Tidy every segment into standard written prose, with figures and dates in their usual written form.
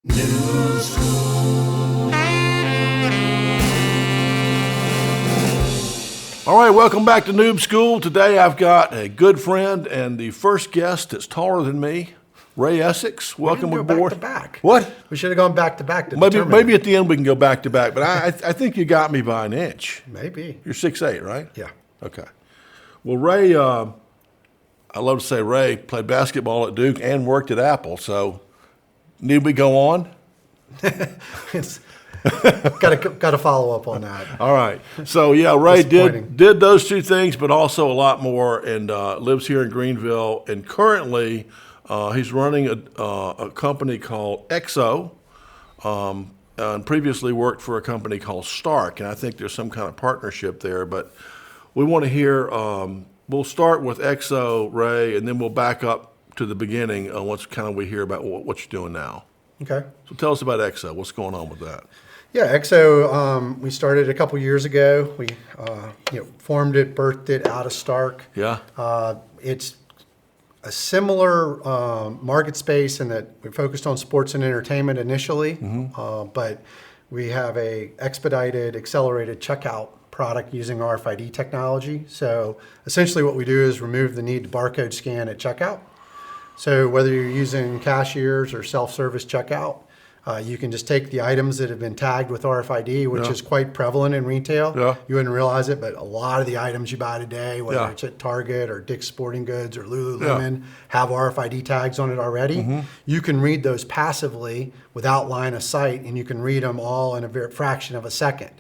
Noob School. All right, welcome back to Noob School. Today I've got a good friend and the first guest that's taller than me, Ray Essex. Welcome aboard. Back to back. What? We should have gone back to back. Maybe at the end we can go back to back, but I think you got me by an inch. Maybe. You're 6'8", right? Yeah. Okay. Well, Ray, I love to say Ray played basketball at Duke and worked at Apple, so need we go on? It's got to follow up on that. All right. So, yeah, Ray did those two things, but also a lot more, and lives here in Greenville. And currently, he's running a company called EXO, and previously worked for a company called Stark. And I think there's some kind of partnership there. But we want to hear, we'll start with EXO, Ray, and then we'll back up to the beginning on what's kind of we hear about what you're doing now. Okay. So tell us about EXO. What's going on with that? Yeah, EXO, we started a couple years ago. We formed it, birthed it out of Stark. Yeah. It's a similar market space in that we focused on sports and entertainment initially, but we have a expedited, accelerated checkout product using RFID technology. So essentially what we do is remove the need to barcode scan at checkout. So whether you're using cashiers or self-service checkout, you can just take the items that have been tagged with RFID, which is quite prevalent in retail. Yeah. You wouldn't realize it, but a lot of the items you buy today, whether it's at Target or Dick's Sporting Goods or Lululemon, have RFID tags on it already. You can read those passively without line of sight, and you can read them all in a fraction of a second.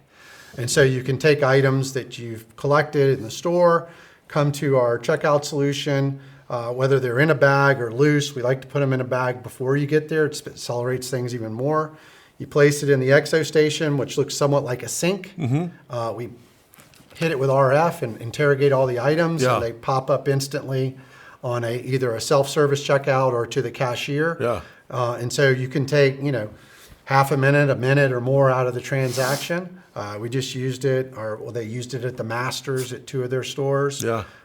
And so you can take items that you've collected in the store, come to our checkout solution, whether they're in a bag or loose. We like to put them in a bag before you get there. It accelerates things even more. You place it in the EXO station, which looks somewhat like a sink. We hit it with RF and interrogate all the items, and they pop up instantly on either a self-service checkout or to the cashier. And so you can take, half a minute or more out of the transaction. We just used it, they used it at the Masters at 2 of their stores.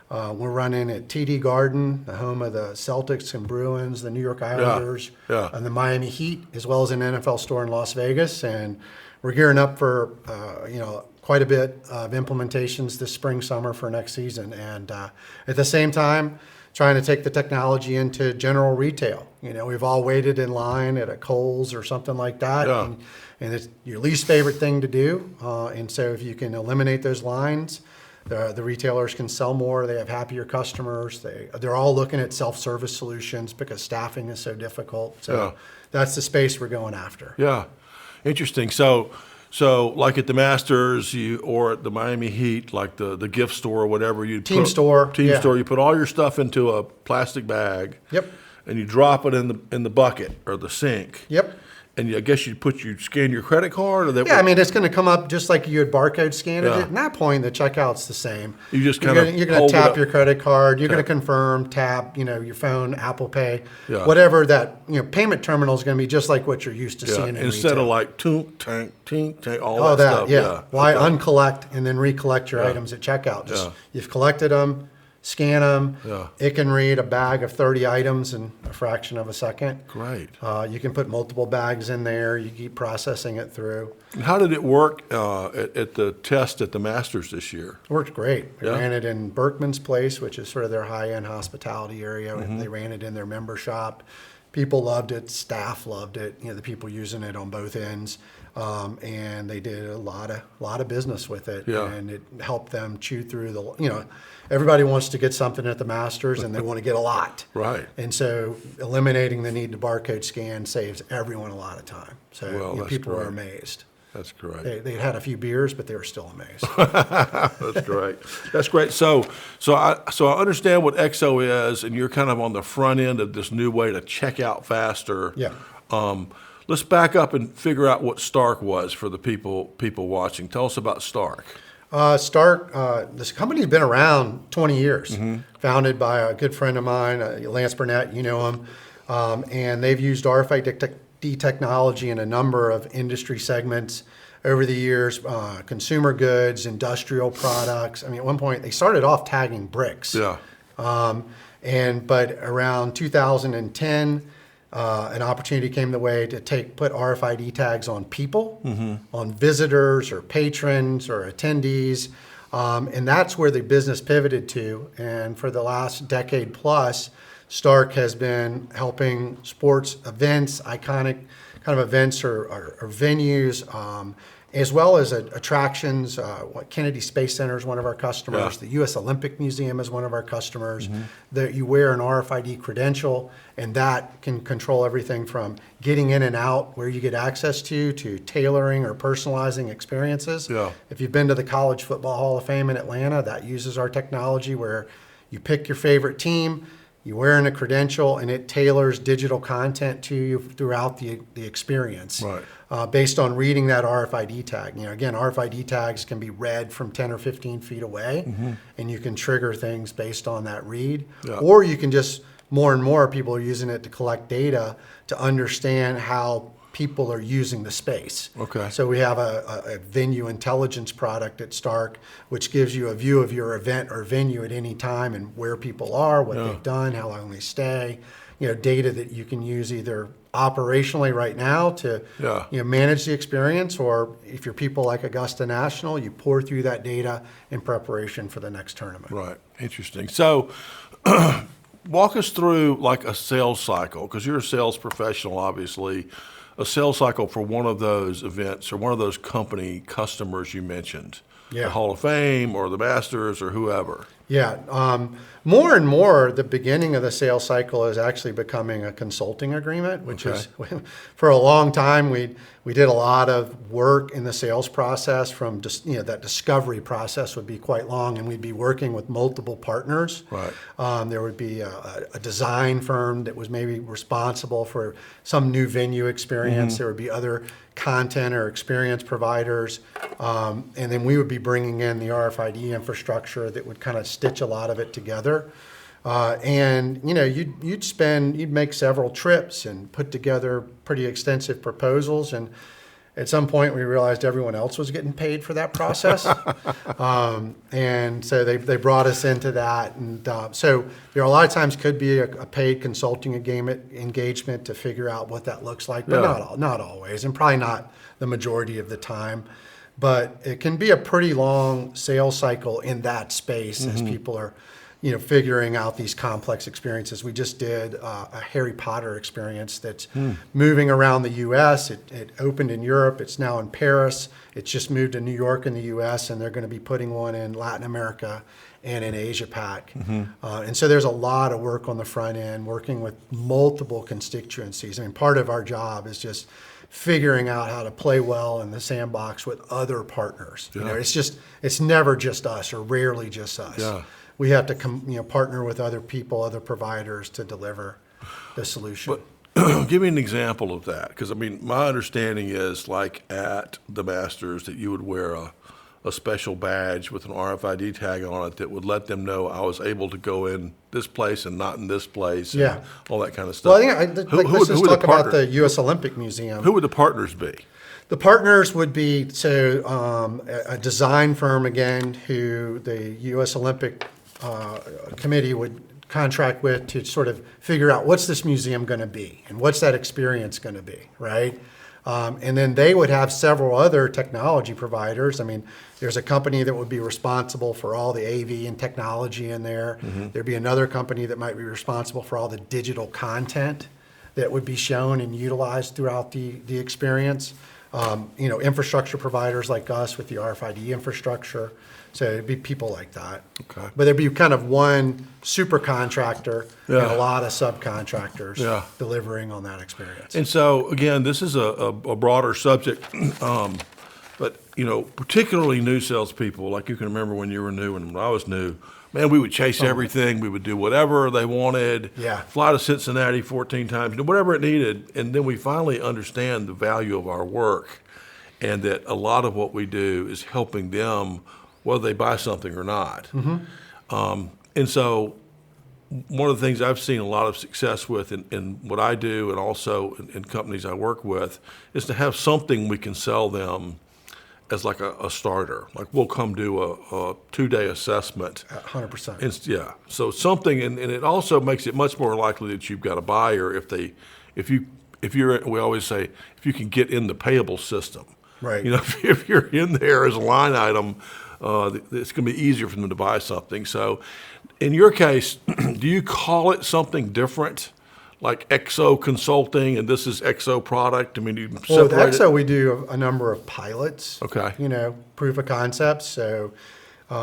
We're running at TD Garden, the home of the Celtics and Bruins, the New York Islanders, and the Miami Heat, as well as an NFL store in Las Vegas. And we're gearing up for, quite a bit of implementations this spring, summer for next season. And at the same time, trying to take the technology into general retail. We've all waited in line at a Kohl's or something like that. And it's your least favorite thing to do. And so if you can eliminate those lines, the retailers can sell more. They have happier customers. They're all looking at self-service solutions because staffing is so difficult. So that's the space we're going after. Yeah, interesting. So like at the Masters or at the Miami Heat, like the gift store or whatever, Team store, you put all your stuff into a plastic bag. And you drop it in the bucket or the sink. And I guess you scan your credit card? It's going to come up just like you had barcode scanned it. At that point, the checkout's the same. You're going to tap your credit card. You're going to confirm, tap, your phone, Apple Pay, whatever that, payment terminal is going to be just like what you're used to seeing in instead retail. of like tink, tank, tink, tank, all that stuff. Why uncollect and then recollect your items at checkout? You've collected them. Scan them. It can read a bag of 30 items in a fraction of a second. Great. You can put multiple bags in there. You keep processing it through. And how did it work at the test at the Masters this year? It worked great. They ran it in Berkman's Place, which is sort of their high-end hospitality area. They ran it in their member shop. People loved it. Staff loved it. The people using it on both ends. And they did a lot of business with it. And it helped them chew through everybody wants to get something at the Masters and they want to get a lot. And so eliminating the need to barcode scan saves everyone a lot of time. So people were amazed. That's great. They had a few beers, but they were still amazed. That's great. That's great. So I understand what EXO is, and you're kind of on the front end of this new way to check out faster. Let's back up and figure out what Stark was for the people watching. Tell us about Stark. Stark, this company's been around 20 years, founded by a good friend of mine, Lance Burnett, you know him, and they've used RFID technology in a number of industry segments over the years, consumer goods, industrial products. At one point, they started off tagging bricks. But around 2010, an opportunity came the way to put RFID tags on people, on visitors or patrons or attendees. And that's where the business pivoted to. And for the last decade plus, Stark has been helping sports events, iconic kind of events or venues, as well as attractions. Kennedy Space Center is one of our customers. Yeah. The U.S. Olympic Museum is one of our customers. That you wear an RFID credential, and that can control everything from getting in and out, where you get access to tailoring or personalizing experiences. Yeah. If you've been to the College Football Hall of Fame in Atlanta, that uses our technology where you pick your favorite team, you wear in a credential, and it tailors digital content to you throughout the experience, Right. Based on reading that RFID tag. Again, RFID tags can be read from 10 or 15 feet away, and you can trigger things based on that read. Yeah. Or you can just, more and more people are using it to collect data to understand how people are using the space. Okay. So we have a venue intelligence product at Stark, which gives you a view of your event or venue at any time and where people are, what they've done, how long they stay. Data that you can use either operationally right now to manage the experience, or if you're people like Augusta National, you pour through that data in preparation for the next tournament. Right. Interesting. So walk us through like a sales cycle, because you're a sales professional, obviously. A sales cycle for one of those events or one of those company customers you mentioned, the Hall of Fame or the Masters or whoever. Yeah. More and more, the beginning of the sales cycle is actually becoming a consulting agreement, which is, for a long time, we did a lot of work in the sales process from just, that discovery process would be quite long, and we'd be working with multiple partners. Right. There would be a design firm that was maybe responsible for some new venue experience. There would be other content or experience providers. And then we would be bringing in the RFID infrastructure that would kind of stitch a lot of it together. And you'd make several trips and put together pretty extensive proposals. And at some point we realized everyone else was getting paid for that process. And so they brought us into that. And so there a lot of times could be a paid consulting engagement to figure out what that looks like, but not always, and probably not the majority of the time. But it can be a pretty long sales cycle in that space as people are figuring out these complex experiences. We just did a Harry Potter experience that's moving around the U.S. It opened in Europe. It's now in Paris. It's just moved to New York in the U.S., and they're going to be putting one in Latin America and in Asia Pac. And so there's a lot of work on the front end, working with multiple constituencies. I mean, part of our job is just figuring out how to play well in the sandbox with other partners. It's never just us, or rarely just us. Yeah. We have to partner with other people, other providers to deliver the solution. But give me an example of that, because I mean, my understanding is like at the Masters that you would wear a special badge with an RFID tag on it that would let them know I was able to go in this place and not in this place, and all that kind of stuff. Well, I think let's just talk about the U.S. Olympic Museum. Who would the partners be? The partners would be a design firm, again, who the U.S. Olympic Committee would contract with to sort of figure out what's this museum going to be and what's that experience going to be, right? And then they would have several other technology providers. I mean, there's a company that would be responsible for all the AV and technology in there. There'd be another company that might be responsible for all the digital content that would be shown and utilized throughout the experience. Infrastructure providers like us with the RFID infrastructure. So it'd be people like that. Okay. But there'd be kind of one super contractor and a lot of subcontractors delivering on that experience. And so, again, this is a broader subject, but, particularly new salespeople, like you can remember when you were new and when I was new, man, we would chase everything. We would do whatever they wanted, fly to Cincinnati 14 times, whatever it needed. And then we finally understand the value of our work, and that a lot of what we do is helping them whether they buy something or not. And so one of the things I've seen a lot of success with in what I do, and also in companies I work with, is to have something we can sell them as like a starter. Like we'll come do a 2-day assessment. 100%. So something, and it also makes it much more likely that you've got a buyer if we always say, if you can get in the payable system, Right. you know, if you're in there as a line item, it's going to be easier for them to buy something. So in your case, do you call it something different? Like XO Consulting, and this is XO product. I mean, you Well, with separate it? XO, we do a number of pilots. Okay. You know, proof of concepts. So, you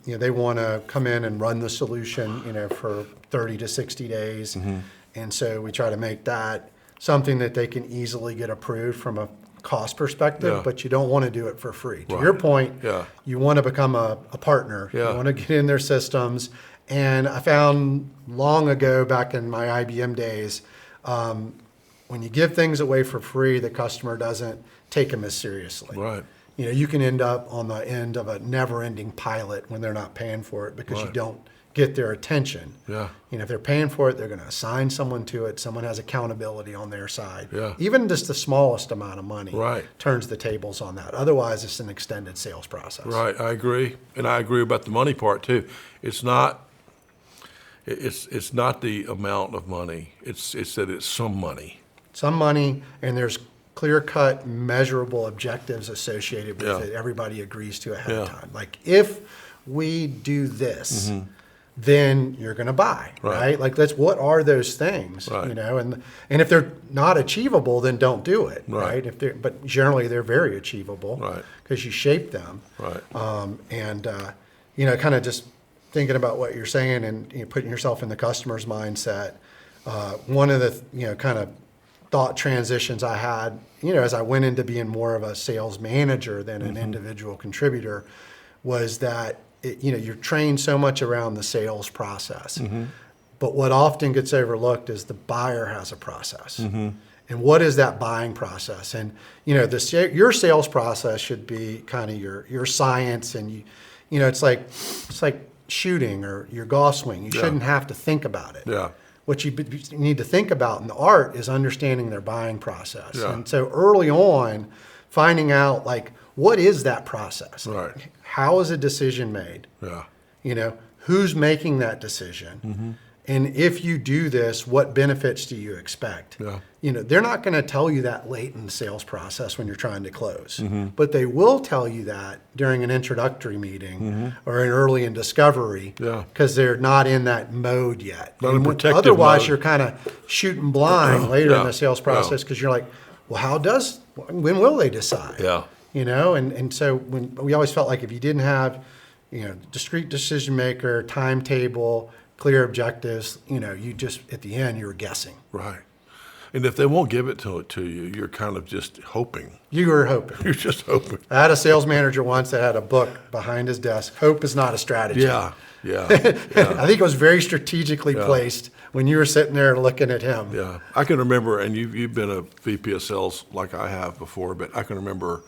know, they want to come in and run the solution, you know, for 30 to 60 days. Mm-hmm. And so we try to make that something that they can easily get approved from a cost perspective, Yeah. but you don't want to do it for free. To Right. your point, Yeah. you want to become a partner. Yeah. You want to get in their systems. And I found long ago, back in my IBM days, when you give things away for free, the customer doesn't take them as seriously. Right. You know, you can end up on the end of a never-ending pilot when they're not paying for it because you Right. don't get their attention. Yeah. You know, if they're paying for it, they're going to assign someone to it. Someone has accountability on their side. Yeah. Even just the smallest amount of money Right. turns the tables on that. Otherwise, it's an extended sales process. Right, I agree, and I agree about the money part too. It's not the amount of money. It's that it's some money. Some money, and there's clear-cut, measurable objectives associated with Yeah. it. Everybody agrees to ahead of Yeah. time. Like, if we do this, then you're going to buy, Right. right? Like, what are those things, Right. you know? And if they're not achievable, then don't do it, Right. right? But generally, they're very achievable, Right. Because you shape them. Right. You know, kind of just thinking about what you're saying and, you know, putting yourself in the customer's mindset. One of the, you know, kind of thought transitions I had, you know, as I went into being more of a sales manager than an individual contributor, was that you know, you're trained so much around the sales process, but what often gets overlooked is the buyer has a process. And what is that buying process? And you know, your sales process should be kind of your science, and you know, it's like shooting or your golf swing. You shouldn't have to think about it. Yeah. What you need to think about in the art is understanding their buying process. Yeah. And so early on, finding out like, what is that process? Right. How is a decision made? Yeah. You know, who's making that decision? And if you do this, what benefits do you expect? Yeah. You know, they're not going to tell you that late in the sales process when you're trying to close, but they will tell you that during an introductory meeting or an early in discovery, Yeah. because they're not in that mode yet. Not in And protective otherwise, mode. you're kind of shooting blind later Yeah. in the sales process because you're like, well, when will they decide? Yeah. You know, and so when we always felt like if you didn't have, you know, discrete decision maker, timetable, clear objectives, you know, you just at the end you were guessing. Right. And if they won't give it to you, you're kind of just hoping. You were hoping. You're just hoping. I had a sales manager once that had a book behind his desk. Hope is not a strategy. Yeah. Yeah. I think it was very strategically placed when you were sitting there looking at him. Yeah. I can remember, and you've been a VP of sales like I have before, but I can remember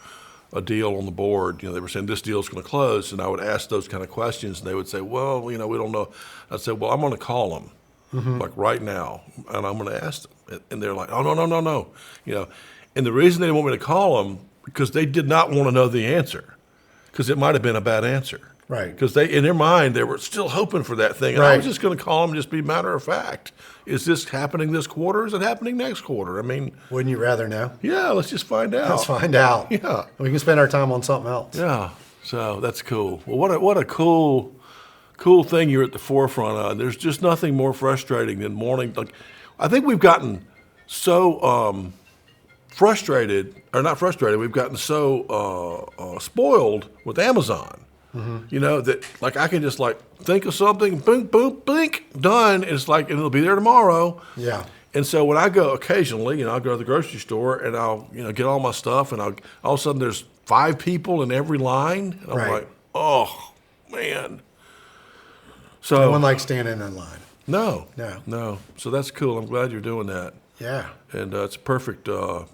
a deal on the board. You know, they were saying this deal's going to close, and I would ask those kind of questions, and they would say, well, you know, we don't know. I'd say, well, I'm going to call them, like right now, and I'm going to ask them. And they're like, oh, no. You know, and the reason they didn't want me to call them, because they did not want to know the answer, because it might have been a bad answer. Right. Because they, in their mind, they were still hoping for that thing. And I Right. was just going to call them, just be matter of fact. Is this happening this quarter? Is it happening next quarter? I mean, Wouldn't you rather know? yeah, let's just find out. Let's find out. Yeah. We can spend our time on something else. Yeah, so that's cool. Well, what a cool thing you're at the forefront of. There's just nothing more frustrating than morning. Like, I think we've gotten so frustrated, or not frustrated. We've gotten so spoiled with Amazon. You know, that like I can just like think of something, boom, boom, blink, done. It's like, and it'll be there tomorrow. Yeah. And so when I go occasionally, you know, I'll go to the grocery store and I'll, you know, get all my stuff, and all of a sudden there's 5 people in every line. And I'm Right. like, oh, man. So No one likes standing in line. no. No. So that's cool. I'm glad you're doing that. Yeah. And it's perfect to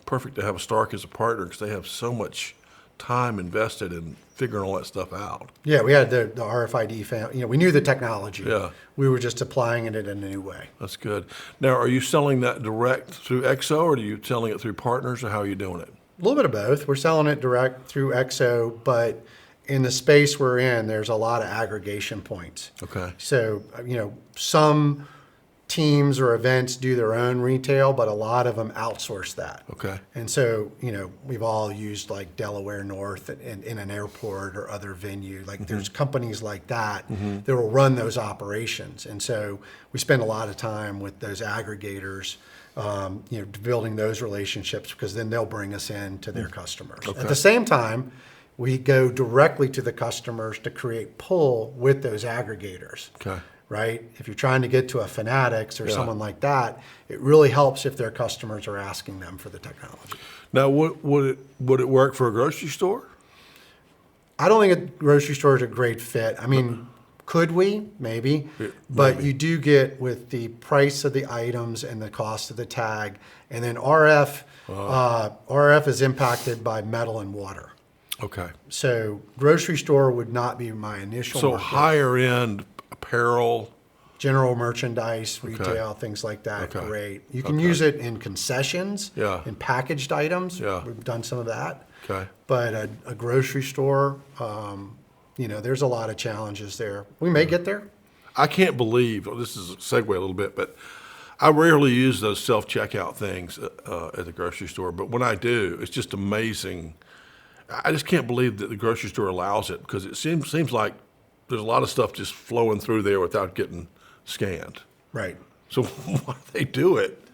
have a Stark as a partner, because they have so much time invested in figuring all that stuff out. Yeah, we had the RFID family. You know, we knew the technology. Yeah. We were just applying it in a new way. That's good. Now, are you selling that direct through XO, or are you selling it through partners, or how are you doing it? A little bit of both. We're selling it direct through XO, but in the space we're in, there's a lot of aggregation points. Okay. So, you know, some teams or events do their own retail, but a lot of them outsource that. Okay. And so, we've all used like Delaware North in an airport or other venue. Like there's companies like that that will run those operations. And so we spend a lot of time with those aggregators, building those relationships, because then they'll bring us in to their customers. Okay. At the same time, we go directly to the customers to create pull with those aggregators. Okay. Right? If you're trying to get to a Fanatics or someone like that, it really helps if their customers are asking them for the technology. Now, would it work for a grocery store? I don't think a grocery store is a great fit. I mean, could we? Maybe. But maybe. You do get with the price of the items and the cost of the tag. And then RF is impacted by metal and water. Okay. So grocery store would not be my initial So market. higher end apparel. General merchandise, retail, things like that, Okay. great. You can use it in concessions, in packaged items. Yeah. We've done some of that. Okay. But a grocery store, there's a lot of challenges there. We may get there. I can't believe, this is a segue a little bit, but I rarely use those self-checkout things at the grocery store. But when I do, it's just amazing. I just can't believe that the grocery store allows it, because it seems like there's a lot of stuff just flowing through there without getting scanned. Right. So why do they do it?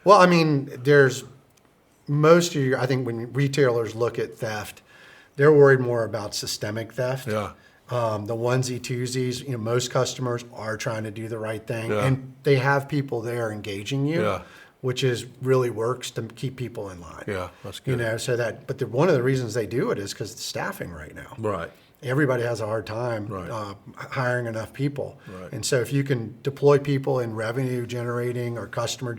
Well, I mean, there's most of I think when retailers look at theft, they're worried more about systemic theft. Yeah. The onesie twosies, most customers are trying to do the right thing, Yeah. and they have people there engaging you, Yeah. which really works to keep people in line. Yeah, that's good. But one of the reasons they do it is because the staffing right now. Right. Everybody has a hard time Right. hiring enough people. Right. And so if you can deploy people in revenue generating or customer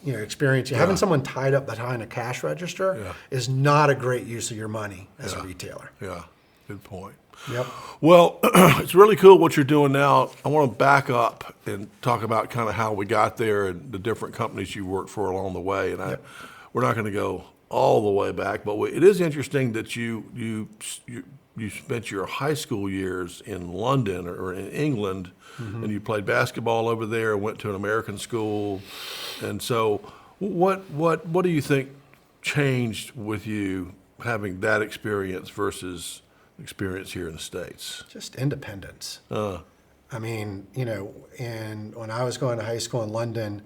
experience, having someone tied up behind a cash register is not a great use of your money as a retailer. Yeah, good point. Yep. Well, it's really cool what you're doing now. I want to back up and talk about kind of how we got there and the different companies you worked for along the way. And we're not going to go all the way back, but it is interesting that you spent your high school years in London or in England, and you played basketball over there, went to an American school. And so what do you think changed with you having that experience versus experience here in the States? Just independence. I mean, and when I was going to high school in London,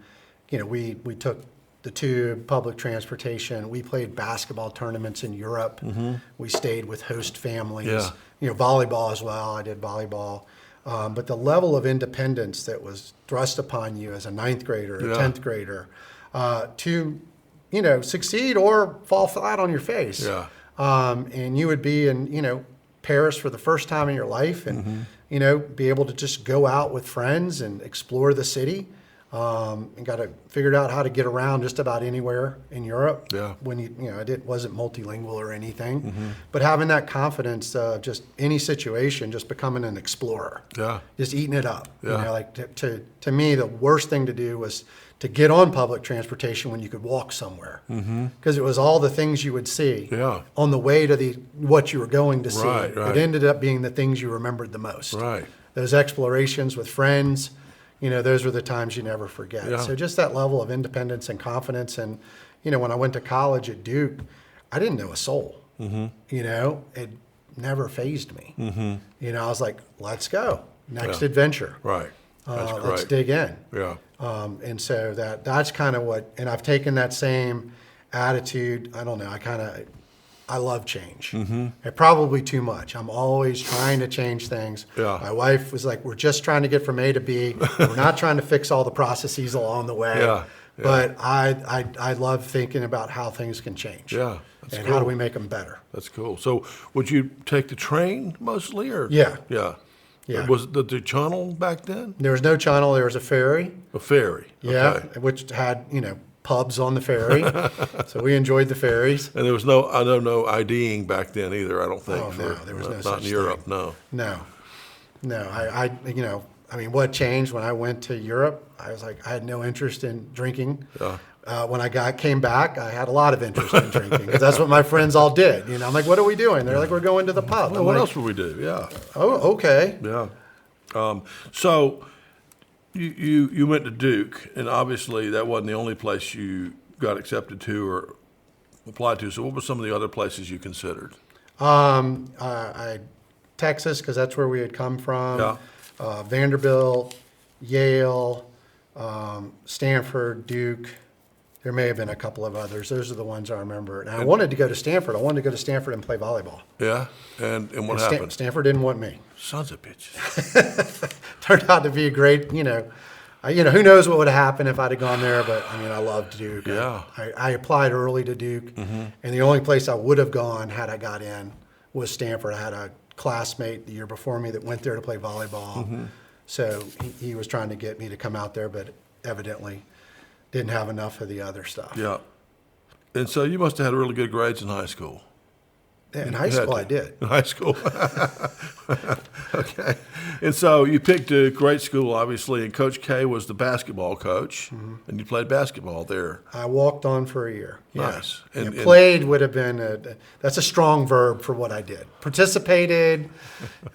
we took the tube, public transportation. We played basketball tournaments in Europe. We stayed with host families. Yeah. Volleyball as well. I did volleyball. But the level of independence that was thrust upon you as a 9th grader, a 10th grader, to succeed or fall flat on your face. Yeah. And you would be in Paris for the first time in your life, and be able to just go out with friends and explore the city. And got to figured out how to get around just about anywhere in Europe. Yeah. When I wasn't multilingual or anything, but having that confidence, just any situation, just becoming an explorer. Yeah. Just eating it up. Yeah. To me, the worst thing to do was to get on public transportation when you could walk somewhere, because it was all the things you would see on the way to what you were going to see. Right. It ended up being the things you remembered the most. Right. Those explorations with friends. Those were the times you never forget. Yeah. So just that level of independence and confidence. And, when I went to college at Duke, I didn't know a soul. It never fazed me. I was like, let's go. Next adventure. Right. That's great. Let's dig in. Yeah. And so that's kind of and I've taken that same attitude. I don't know. I love change. Probably too much. I'm always trying to change things. Yeah. My wife was like, we're just trying to get from A to B. We're not trying to fix all the processes along the way. Yeah. But I love thinking about how things can change. Yeah. That's and cool. how do we make them better? That's cool. So would you take the train mostly, or? Yeah. Yeah. Yeah. Was the channel back then? There was no channel. There was a ferry. A ferry. Yeah. Okay. Which had, pubs on the ferry. So we enjoyed the ferries. And there was no IDing back then either, I don't think. Oh, no, there was no not such in Europe, thing. no. No. What changed when I went to Europe? I was like, I had no interest in drinking. Yeah. When I came back, I had a lot of interest in drinking, because that's what my friends all did. I'm like, what are we doing? They're like, we're going to the pub. Well, I'm what like, else would we do? Yeah. Oh, okay. Yeah. So You went to Duke, and obviously that wasn't the only place you got accepted to or applied to. So what were some of the other places you considered? Texas, because that's where we had come from. Yeah. Vanderbilt, Yale, Stanford, Duke. There may have been a couple of others. Those are the ones I remember. And I wanted to go to Stanford. I wanted to go to Stanford and play volleyball. Yeah, and what happened? Stanford didn't want me. Sons of bitches. Turned out to be a great, who knows what would have happened if I'd have gone there, but I loved Duke. Yeah. I applied early to Duke, and the only place I would have gone had I got in was Stanford. I had a classmate the year before me that went there to play volleyball. So he was trying to get me to come out there, but evidently didn't have enough of the other stuff. Yeah. And so you must have had really good grades in high school. In high school, I did. In high school. Okay. And so you picked a great school, obviously, and Coach K was the basketball coach, and you played basketball there. I walked on for a year. Nice. Yeah. And Played would have been, that's a strong verb for what I did. Participated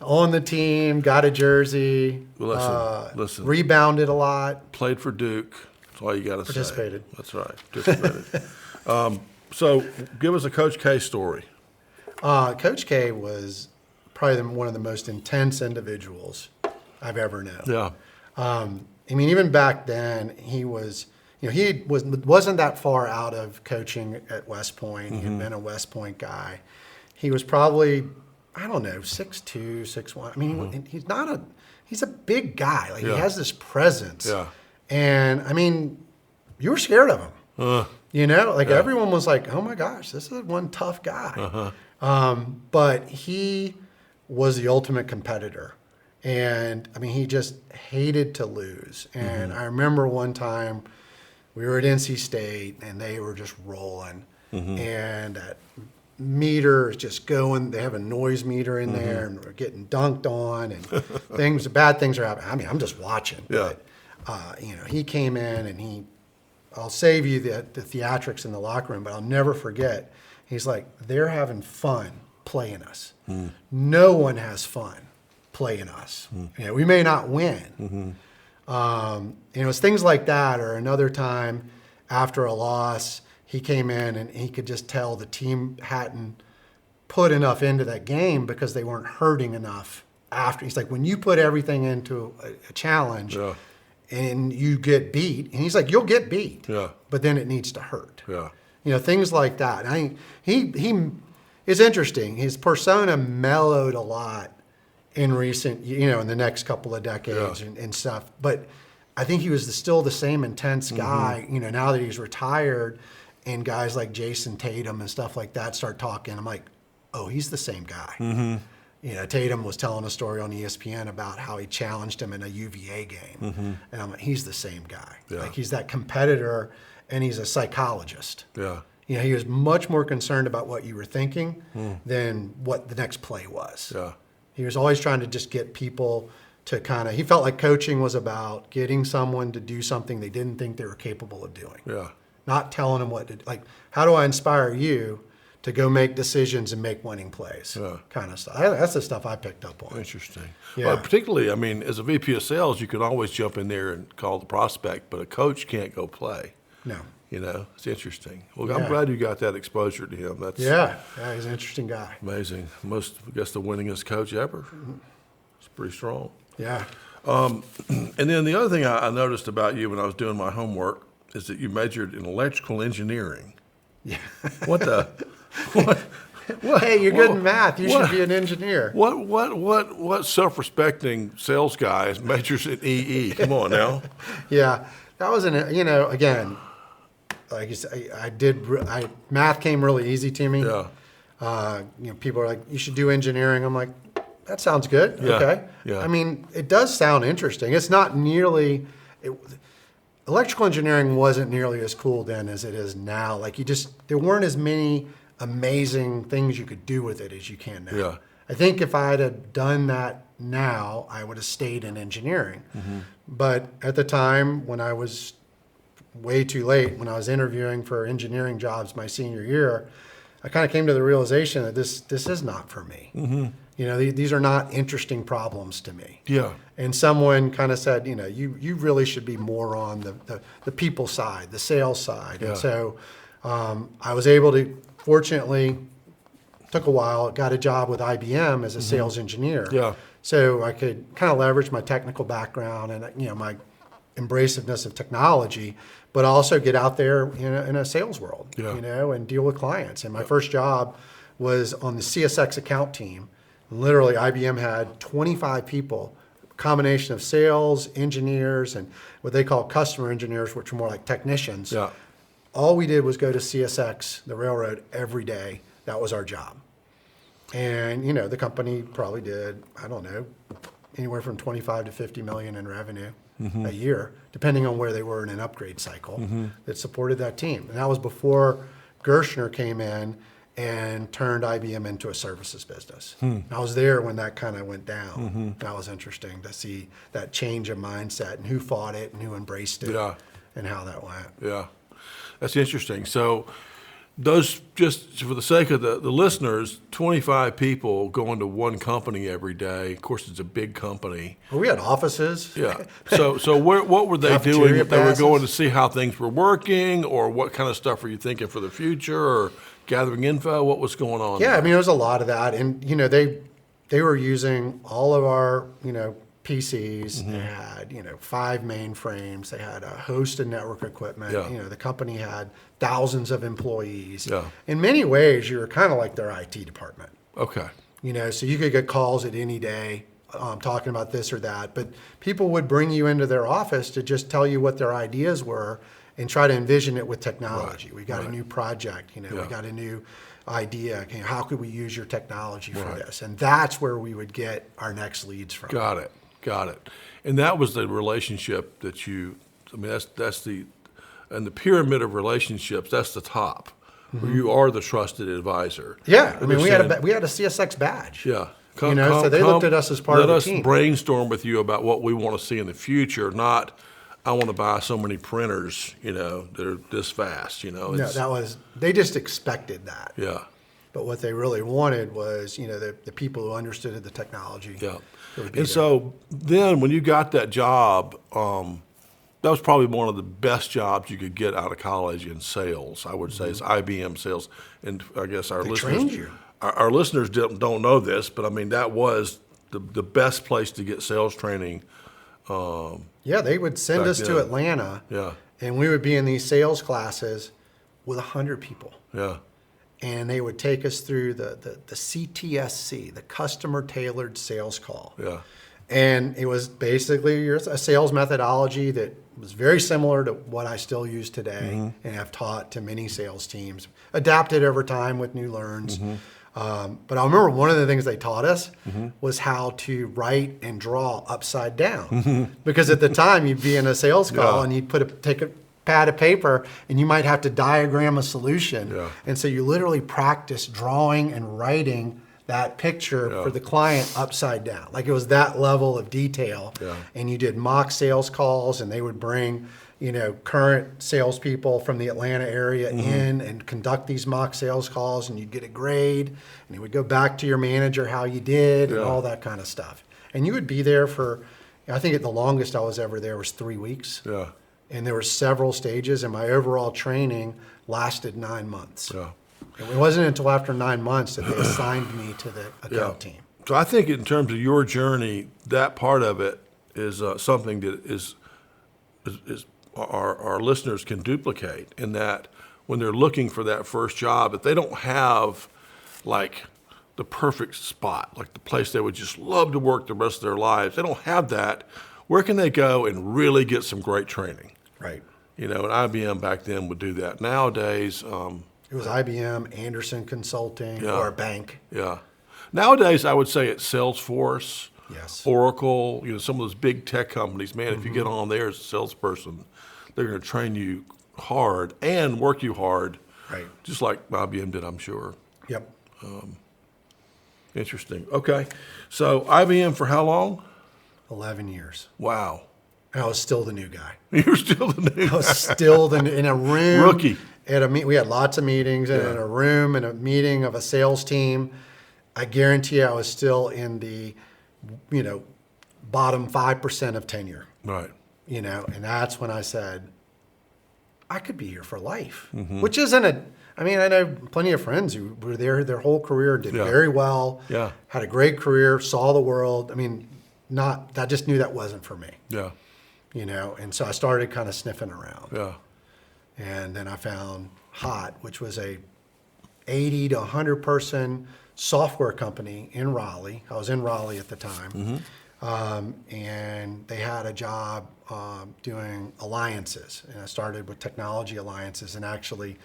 on the team, got a jersey, listen. Rebounded a lot. Played for Duke. That's all you got to say. Participated. That's right. Participated. So give us a Coach K story. Coach K was probably one of the most intense individuals I've ever known. Yeah. Even back then, he was, wasn't that far out of coaching at West Point. He had been a West Point guy. He was probably, 6'2", 6'1". He's a big guy. He has this presence. Yeah. And you were scared of him. Everyone was like, oh my gosh, this is one tough guy. But he was the ultimate competitor. And he just hated to lose. And I remember one time we were at NC State and they were just rolling. And that meter is just going. They have a noise meter in there and we're getting dunked on and bad things are happening. I'm just watching. Yeah. But, he came in and I'll save you the theatrics in the locker room, but I'll never forget. He's like, they're having fun playing us. No one has fun playing us. We may not win. It's things like that. Or another time after a loss, he came in and he could just tell the team hadn't put enough into that game because they weren't hurting enough after. He's like, when you put everything into a challenge and you get beat, and he's like, you'll get beat, but then it needs to hurt. Things like that. He is interesting. His persona mellowed a lot in recent, in the next couple of decades and stuff. But I think he was still the same intense guy, now that he's retired and guys like Jason Tatum and stuff like that start talking. I'm like, oh, he's the same guy. Tatum was telling a story on ESPN about how he challenged him in a UVA game. And I'm like, he's the same guy. Like he's that competitor. And he's a psychologist. Yeah. He was much more concerned about what you were thinking than what the next play was. Yeah. He was always trying to just get people to he felt like coaching was about getting someone to do something they didn't think they were capable of doing. Yeah. Not telling them what to, how do I inspire you to go make decisions and make winning plays? Kind of stuff. That's the stuff I picked up on. Interesting. Yeah. Well, particularly, as a VP of sales, you can always jump in there and call the prospect, but a coach can't go play. No. It's interesting. Well, I'm glad you got that exposure to him. He's an interesting guy. Amazing. The winningest coach ever. It's pretty strong. Yeah. And then the other thing I noticed about you when I was doing my homework is that you majored in electrical engineering. Yeah. What? Hey, you're good in math. You should be an engineer. What self-respecting sales guy majors in EE? Come on now. Yeah. That was again, like you said, math came really easy to me. Yeah. People are like, you should do engineering. I'm like, that sounds good. Yeah. Okay. Yeah. It does sound interesting. It's not nearly, electrical engineering wasn't nearly as cool then as it is now. There weren't as many amazing things you could do with it as you can now. Yeah. I think if I had done that now, I would have stayed in engineering. But at the time, when I was way too late, when I was interviewing for engineering jobs my senior year, I kind of came to the realization that this is not for me. You know, these are not interesting problems to me. Yeah. And someone kind of said, you know, you really should be more on the people side, the sales side. Yeah. And so I was able to, fortunately, took a while, got a job with IBM as a sales engineer. Yeah. So I could kind of leverage my technical background and, you know, my embraciveness of technology, but also get out there in a sales world, Yeah. you know, and deal with clients. And my first job was on the CSX account team. Literally, IBM had 25 people, combination of sales, engineers, and what they call customer engineers, which are more like technicians. Yeah. All we did was go to CSX, the railroad, every day. That was our job. And, you know, the company probably did, I don't know, anywhere from 25 to 50 million in revenue a year, depending on where they were in an upgrade cycle that supported that team. And that was before Gershner came in and turned IBM into a services business. I was there when that kind of went down. That was interesting to see that change of mindset and who fought it and who embraced it Yeah. and how that went. Yeah. That's interesting. So those, just for the sake of the listeners, 25 people going to one company every day. Of course, it's a big company. Well, we had offices. Yeah. So what were they Cafeteria doing? They were passes. going to see how things were working, or what kind of stuff were you thinking for the future, or gathering info? What was going on? Yeah, I mean, there was a lot of that. And, you know, they were using all of our, you know, PCs. They had, you know, 5 mainframes. They had a host of network equipment. Yeah. You know, the company had thousands of employees. Yeah. In many ways, you were kind of like their IT department. Okay. You know, so you could get calls at any day talking about this or that. But people would bring you into their office to just tell you what their ideas were and try to envision it with technology. Right. We got a new project, you know, Yeah. we got a new idea. Okay, how could we use your technology for this? And that's where we would get our next leads from. Got it. And that was the relationship that that's and the pyramid of relationships, that's the top, where you are the trusted advisor. Yeah, I mean, we had Understand- a CSX badge. Yeah. So they looked at us as part of the team. Let us brainstorm with you about what we want to see in the future, not I want to buy so many printers, you know, that are this fast, you know. No, they just expected that. Yeah. But what they really wanted was, you know, the people who understood the technology. Yeah. It would And be there. so then when you got that job, that was probably one of the best jobs you could get out of college in sales, I would say, is IBM sales. And I guess our listeners trained you. Our listeners don't know this, but I mean, that was the best place to get sales training. Yeah, they would send Back us to then. Atlanta, Yeah. and we would be in these sales classes with 100 people. Yeah. And they would take us through the CTSC, the Customer Tailored Sales Call. Yeah. And it was basically a sales methodology that was very similar to what I still use today and have taught to many sales teams, adapted over time with new learns. But I remember one of the things they taught us was how to write and draw upside down. Because at the time you'd be in a sales call Yeah. and you'd take a pad of paper and you might have to diagram a solution. Yeah. And so you literally practice drawing and writing that picture Yeah. for the client upside down. Like it was that level of detail. Yeah. And you did mock sales calls and they would bring, you know, current salespeople from the Atlanta area in and conduct these mock sales calls, and you'd get a grade and you would go back to your manager how you did and Yeah. all that kind of stuff. And you would be there for, I think the longest I was ever there was 3 weeks. Yeah. And there were several stages, and my overall training lasted 9 months. Yeah. And it wasn't until after 9 months that they assigned me to the account team. So I think in terms of your journey, that part of it is something that is our listeners can duplicate, in that when they're looking for that first job, if they don't have like the perfect spot, like the place they would just love to work the rest of their lives, they don't have that, where can they go and really get some great training? Right. You know, and IBM back then would do that. Nowadays, It was IBM, Anderson Consulting, Yeah. or a bank. yeah. Nowadays, I would say it's Salesforce, Yes. Oracle, you know, some of those big tech companies. Man, if you get on there as a salesperson, they're going to train you hard and work you hard, Right. just like IBM did, I'm sure. Yep. Interesting. Okay. So IBM for how long? 11 years. Wow. And I was still the new guy. You were still the new I was still in a room. Rookie. We had lots of meetings, and in a room, in a meeting of a sales team, I guarantee you I was still in the, bottom 5% of tenure. Right. And that's when I said, I could be here for life, which isn't I know plenty of friends who were there their whole career, did very well, had a great career, saw the world. I just knew that wasn't for me. Yeah. And so I started kind of sniffing around. Yeah. And then I found Hot, which was a 80 to 100 person software company in Raleigh. I was in Raleigh at the time. And they had a job doing alliances. And I started with technology alliances and actually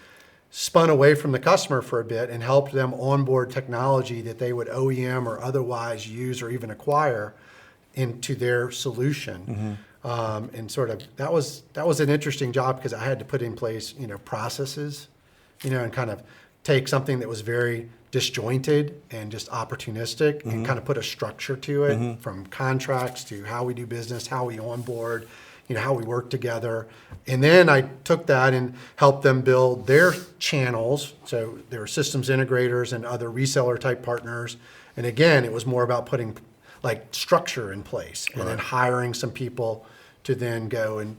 spun away from the customer for a bit and helped them onboard technology that they would OEM or otherwise use or even acquire into their solution. And sort of that was an interesting job because I had to put in place, processes, and kind of take something that was very disjointed and just opportunistic and kind of put a structure to it, from contracts to how we do business, how we onboard, how we work together. And then I took that and helped them build their channels. So there were systems integrators and other reseller type partners. And again, it was more about putting like structure in place and then hiring some people to then go and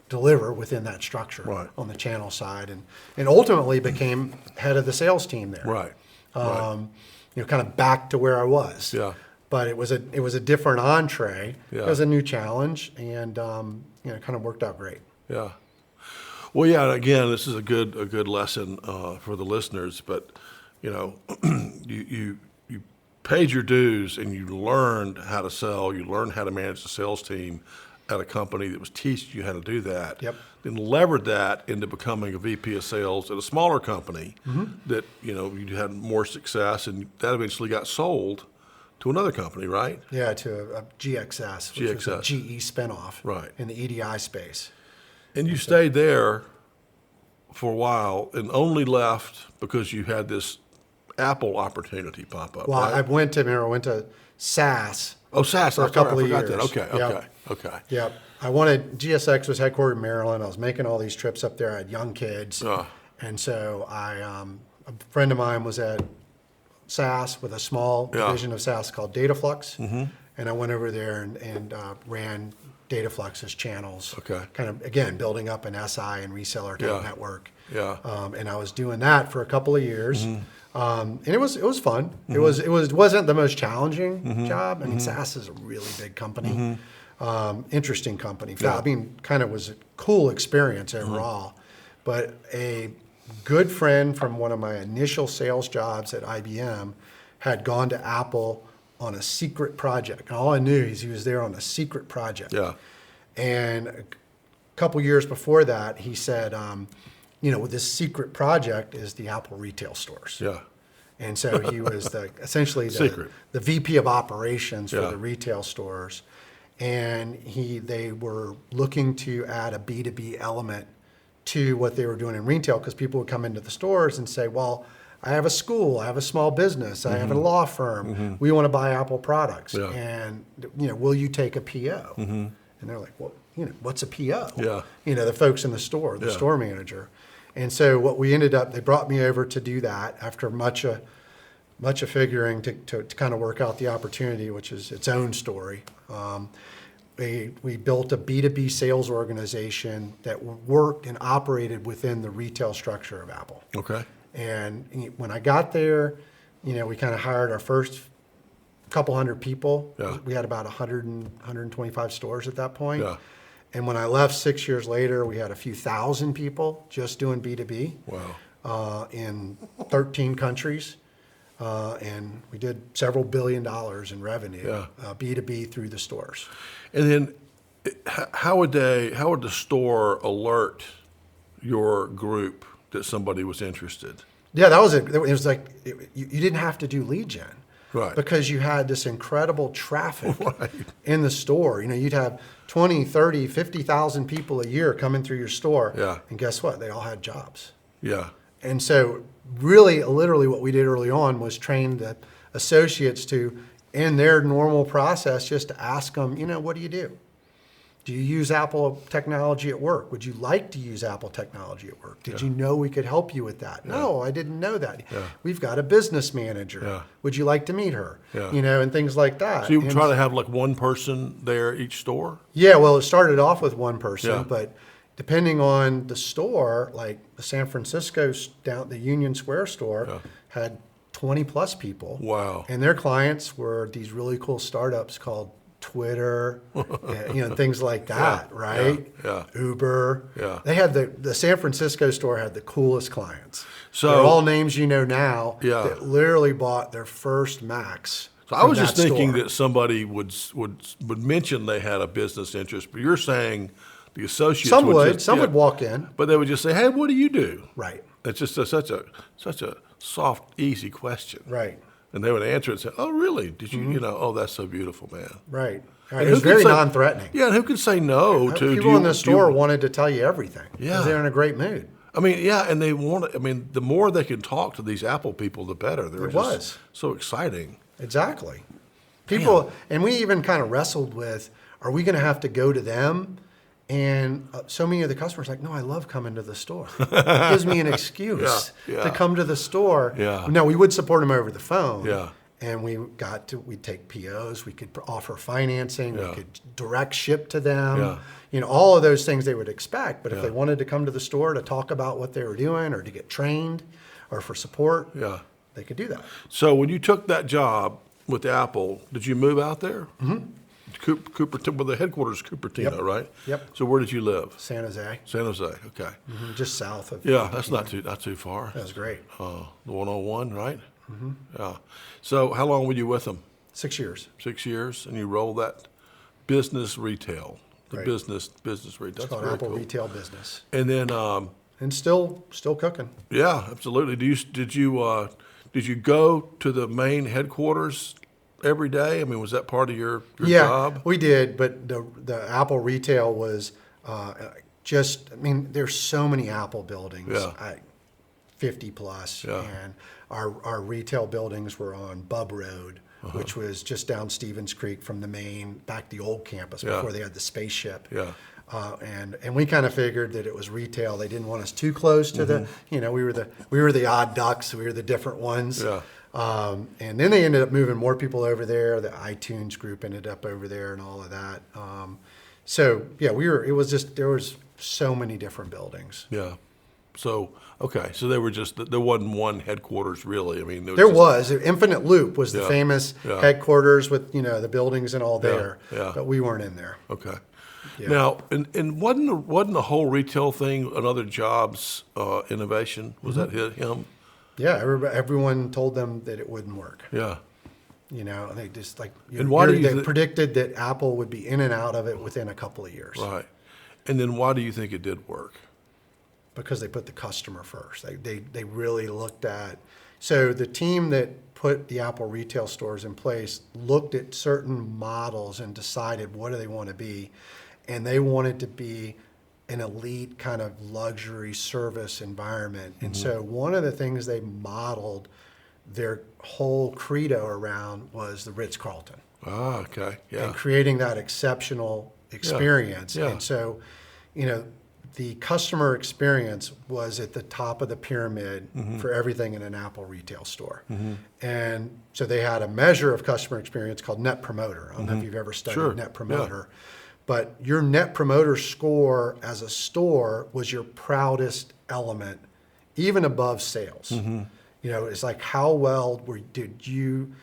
deliver within that structure on the channel side, and ultimately became head of the sales team there. Right. Kind of back to where I was. Yeah. But it was a different entree. Yeah. It was a new challenge, and kind of worked out great. Yeah. Well, yeah. Again, this is a good lesson for the listeners. But you paid your dues and you learned how to sell. You learned how to manage the sales team at a company that was teaching you how to do that. Yep. Then levered that into becoming a VP of sales at a smaller company that you had more success, and that eventually got sold to another company, right? Yeah, to a GXS, which was a GE spinoff, in the EDI space. And you stayed there for a while and only left because you had this Apple opportunity pop up. Well, right? I went to SAS. Oh, SAS for a couple of years. That. Okay. Yep. GSX was headquartered in Maryland. I was making all these trips up there. I had young kids. And so a friend of mine was at SAS with a small division of SAS called Dataflux. And I went over there and ran Dataflux's channels. Okay. Kind of, again, building up an SI and reseller type network. Yeah. And I was doing that for a couple of years. And it was fun. It wasn't the most challenging job. SAS is a really big company, interesting company. Kind of was a cool experience overall. But a good friend from one of my initial sales jobs at IBM had gone to Apple on a secret project. And all I knew is he was there on a secret project. Yeah. And a couple years before that, he said, this secret project is the Apple retail stores. Yeah. And so he was essentially the VP of operations for the retail stores. And they were looking to add a B2B element to what they were doing in retail, because people would come into the stores and say, well, I have a school, I have a small business, I have a law firm, we want to buy Apple products. Yeah. And, will you take a PO? And they're like, well, what's a PO? Yeah. The folks in the store, the store manager. And so what we ended up, they brought me over to do that after much of figuring to kind of work out the opportunity, which is its own story. We built a B2B sales organization that worked and operated within the retail structure of Apple. Okay. And when I got there, we kind of hired our first couple hundred people. Yeah. We had about 125 stores at that point. Yeah. And when I left 6 years later, we had a few thousand people just doing B2B. Wow. In 13 countries. And we did several $1 billion in revenue, B2B through the stores. And then how would the store alert your group that somebody was interested? Yeah, that was it. It was like you didn't have to do lead gen. Right. Because you had this incredible traffic in the store. You'd have 20, 30, 50,000 people a year coming through your store. Yeah. And guess what? They all had jobs. Yeah. And so really, literally what we did early on was train the associates to, in their normal process, just to ask them, what do you do? Do you use Apple technology at work? Would you like to use Apple technology at work? Did you know we could help you with that? No, I didn't know that. We've got a business manager. Would you like to meet her? You know, and things like that. So you try to have like one person there each store? Yeah, well, it started off with one person, but depending on the store, like the San Francisco the Union Square store had 20 plus people. Wow. And their clients were these really cool startups called Twitter, you know, things like that, right? Uber. They had the San Francisco store had the coolest clients. So they're all names you know now that literally bought their first Macs. So I was just thinking that somebody would mention they had a business interest, but you're saying the associates some would walk in, but they would just say, "Hey, what do you do?" Right. It's just such a soft, easy question. Right. And they would answer it and say, "Oh, really? Did you, you know, oh, that's so beautiful, man." Right. It was very non-threatening. Yeah, and who can say no to people in the store wanted to tell you everything because they're in a great mood. I mean, and they want. I mean, the more they can talk to these Apple people, the better. They're just so exciting. Exactly. People, and we even kind of wrestled with, are we going to have to go to them? And so many of the customers are like, no, I love coming to the store. It gives me an excuse to come to the store. Now, we would support them over the phone. And we'd take POs, we could offer financing, we could direct ship to them. You know, all of those things they would expect. But if they wanted to come to the store to talk about what they were doing or to get trained or for support, they could do that. So when you took that job with Apple, did you move out there? Mm-hmm. Well, the headquarters is Cupertino, right? Yep. So where did you live? San Jose. San Jose, okay. Mm-hmm. Just south of. Yeah, that's not too far. That was great. The 101, right? Mm-hmm. Yeah. So how long were you with them? 6 years. 6 years, and you rolled that business retail, business retail. It's called Apple Retail Business. And then. And still cooking. Yeah, absolutely. Did you go to the main headquarters every day? I mean, was that part of your job? Yeah, we did. But the Apple Retail was just. I mean, there's so many Apple buildings. 50 plus, and our retail buildings were on Bub Road, which was just down Stevens Creek from the main, back the old campus before they had the spaceship. And we kind of figured that it was retail. They didn't want us too close to the, you know, we were the odd ducks. We were the different ones. And then they ended up moving more people over there. The iTunes group ended up over there and all of that. It was just, there was so many different buildings. Yeah. So, okay. So there wasn't one headquarters really. I mean, there was Infinite Loop was the famous headquarters with, you know, the buildings and all there, but we weren't in there. Okay. Yeah. Now, and wasn't the whole retail thing another Jobs innovation? Was that him? Yeah, everyone told them that it wouldn't work. Yeah. You know, they just like they predicted that Apple would be in and out of it within a couple of years. Right. And then why do you think it did work? Because they put the customer first. They really looked at. So the team that put the Apple retail stores in place looked at certain models and decided what do they want to be, and they wanted to be an elite kind of luxury service environment. And so one of the things they modeled their whole credo around was the Ritz-Carlton. Ah, okay, yeah. And creating that exceptional experience. Yeah. And so, you know, the customer experience was at the top of the pyramid for everything in an Apple retail store. And so they had a measure of customer experience called Net Promoter. I don't know if you've ever studied Net Promoter. But your Net Promoter score as a store was your proudest element, even above sales. You know, it's like how well did you,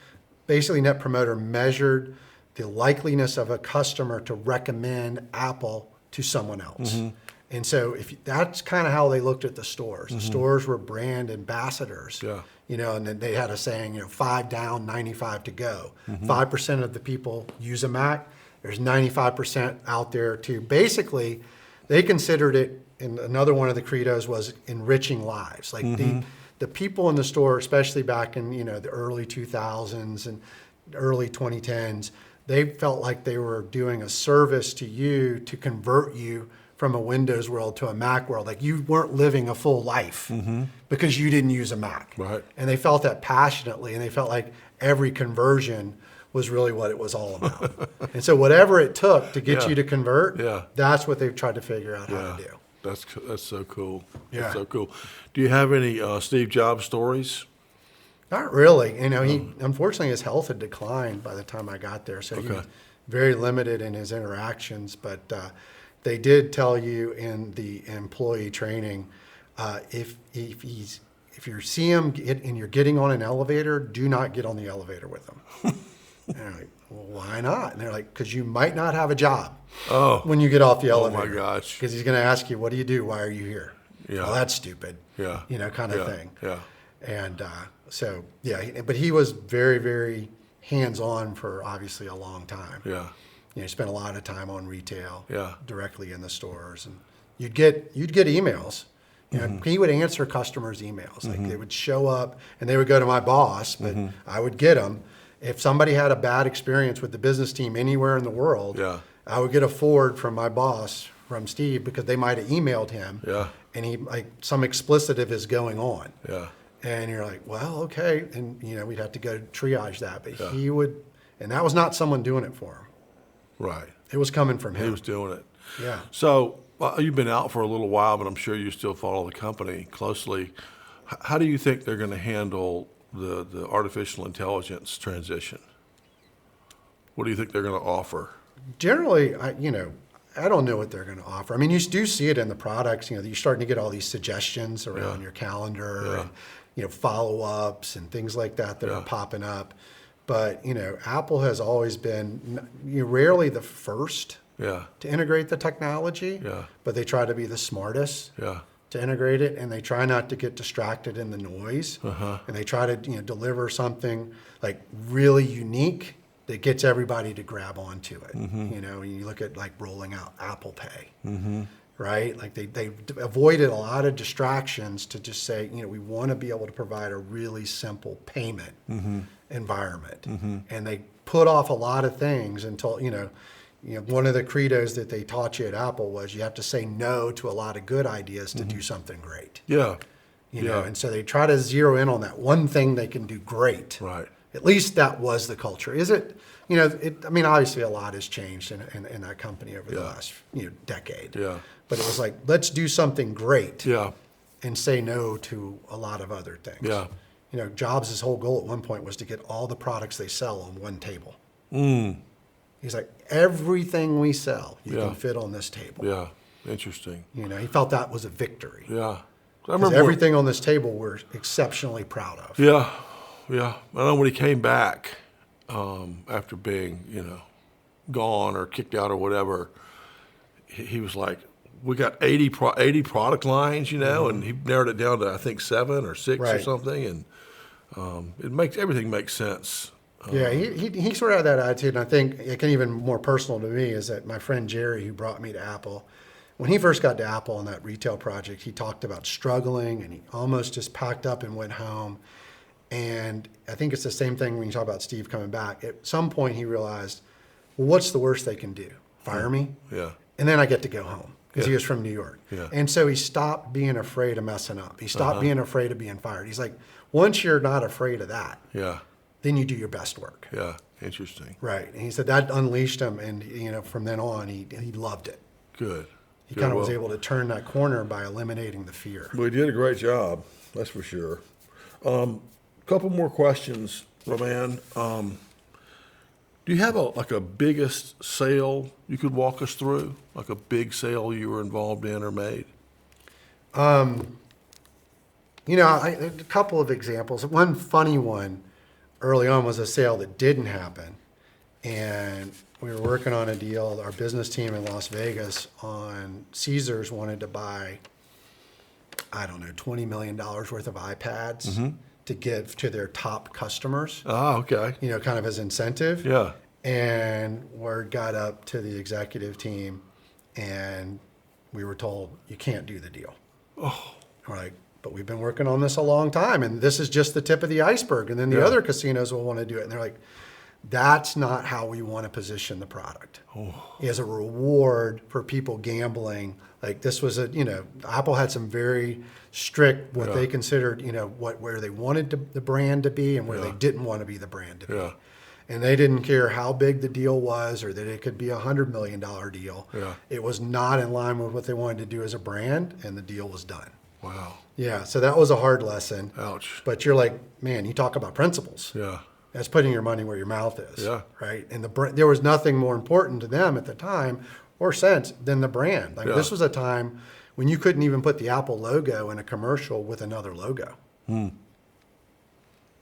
basically Net Promoter measured the likeliness of a customer to recommend Apple to someone else. And so that's kind of how they looked at the stores. The stores were brand ambassadors, you know, and then they had a saying, you know, 5 down, 95 to go. 5% of the people use a Mac. There's 95% out there too. Basically, they considered it, and another one of the credos was enriching lives. Like the people in the store, especially back in, you know, the early 2000s and early 2010s, they felt like they were doing a service to you to convert you from a Windows world to a Mac world. Like you weren't living a full life because you didn't use a Mac. Right. And they felt that passionately, and they felt like every conversion was really what it was all about. And so whatever it took to get Yeah. you to convert, Yeah. that's what they've tried to figure out how to do. That's so cool. Yeah. That's so cool. Do you have any Steve Jobs stories? Not really. You know, he unfortunately his health had declined by the time I got there, so he Okay. was very limited in his interactions. But they did tell you in the employee training, if you see him and you're getting on an elevator, do not get on the elevator with him. And they're like, well, why not? And they're like, because you might not have a job when you get off the Oh elevator. my gosh. Because he's going to ask you, what do you do? Why are you here? Yeah. Well, that's stupid. Yeah. You know, kind of Yeah. thing. Yeah. And so, yeah, but he was very, very hands-on for obviously a long time. Yeah. You know, he spent a lot of time on retail, Yeah. directly in the stores, and you'd get emails. You know, he would answer customers' emails. Like they would show up, and they would go to my boss, but I would get them. If somebody had a bad experience with the business team anywhere in the world, Yeah. I would get a forward from my boss, from Steve, because they might have emailed him, Yeah. and he like some explicitive is going on. Yeah. And you're like, well, okay. And, you know, we'd have to go triage that. But Yeah. he would, and that was not someone doing it for him. Right. It was coming from He him. was doing it. Yeah. So you've been out for a little while, but I'm sure you still follow the company closely. How do you think they're going to handle the artificial intelligence transition? What do you think they're going to offer? Generally, I don't know what they're going to offer. I mean, you do see it in the products. You know, you're starting to get all these suggestions around your calendar Yeah. and, you know, follow-ups and things like that Yeah. are popping up. But, you know, Apple has always been rarely the first Yeah. to integrate the technology, Yeah. but they try to be the smartest Yeah. to integrate it, and they try not to get distracted in the noise. And they try to deliver something like really unique that gets everybody to grab onto it. You know, you look at like rolling out Apple Pay, right? Like they avoided a lot of distractions to just say, you know, we want to be able to provide a really simple payment environment, and they put off a lot of things until one of the credos that they taught you at Apple was you have to say no to a lot of good ideas to do something great. Yeah. You know, and so they try to zero in on that one thing they can do great. Right. At least that was the culture. Is it? You know, I mean, obviously a lot has changed in that company over the last decade. Yeah. But it was like, let's do something great Yeah. and say no to a lot of other things. Yeah. You know, Jobs' whole goal at one point was to get all the products they sell on one table. He's like, everything we sell, you Yeah. can fit on this table. Yeah. Interesting. You know, he felt that was a victory. Yeah. I Because remember everything on this table we're exceptionally proud of. Yeah. Yeah. I know when he came back after being, gone or kicked out or whatever, he was like, we got 80 product lines, and he narrowed it down to, I think, 7 or 6 or Right. something. And everything makes sense. Yeah, he sort of had that attitude, and I think it can even more personal to me is that my friend Jerry, who brought me to Apple, when he first got to Apple on that retail project, he talked about struggling, and he almost just packed up and went home. And I think it's the same thing when you talk about Steve coming back. At some point, he realized, well, what's the worst they can do? Fire me? Yeah. And then I get to go home because he Yeah. was from New York. Yeah. And so he stopped being afraid of messing up. He stopped being afraid of being fired. He's like, once you're not afraid of that, Yeah. then you do your best work. Yeah. Interesting. Right. And he said that unleashed him. And, from then on, he loved it. Good. He Good. kind of was Well, able to turn that corner by eliminating the fear. We did a great job, that's for sure. Couple more questions, Roman. Do you have a biggest sale you could walk us through? Like a big sale you were involved in or made? A couple of examples. One funny one early on was a sale that didn't happen. And we were working on a deal. Our business team in Las Vegas on Caesars wanted to buy, I don't know, $20 million worth of iPads to give to their top customers, Ah, okay. kind of as incentive. Yeah. And word got up to the executive team, and we were told, you can't do the deal. Oh. We're like, but we've been working on this a long time, and this is just the tip of the iceberg. And then the other casinos will want to do it. And they're like, that's not how we want to position the product. As a reward for people gambling. Like this was Apple had some very strict, what they considered, where they wanted the brand to be and where they didn't want to be the brand to be. Yeah. And they didn't care how big the deal was or that it could be $100 million deal. Yeah. It was not in line with what they wanted to do as a brand, and the deal was done. Wow. Yeah, so that was a hard lesson. Ouch. But you're like, man, you talk about principles. Yeah. That's putting your money where your mouth is. Yeah. Right? And there was nothing more important to them at the time or since than the brand. Like this was a time when you couldn't even put the Apple logo in a commercial with another logo.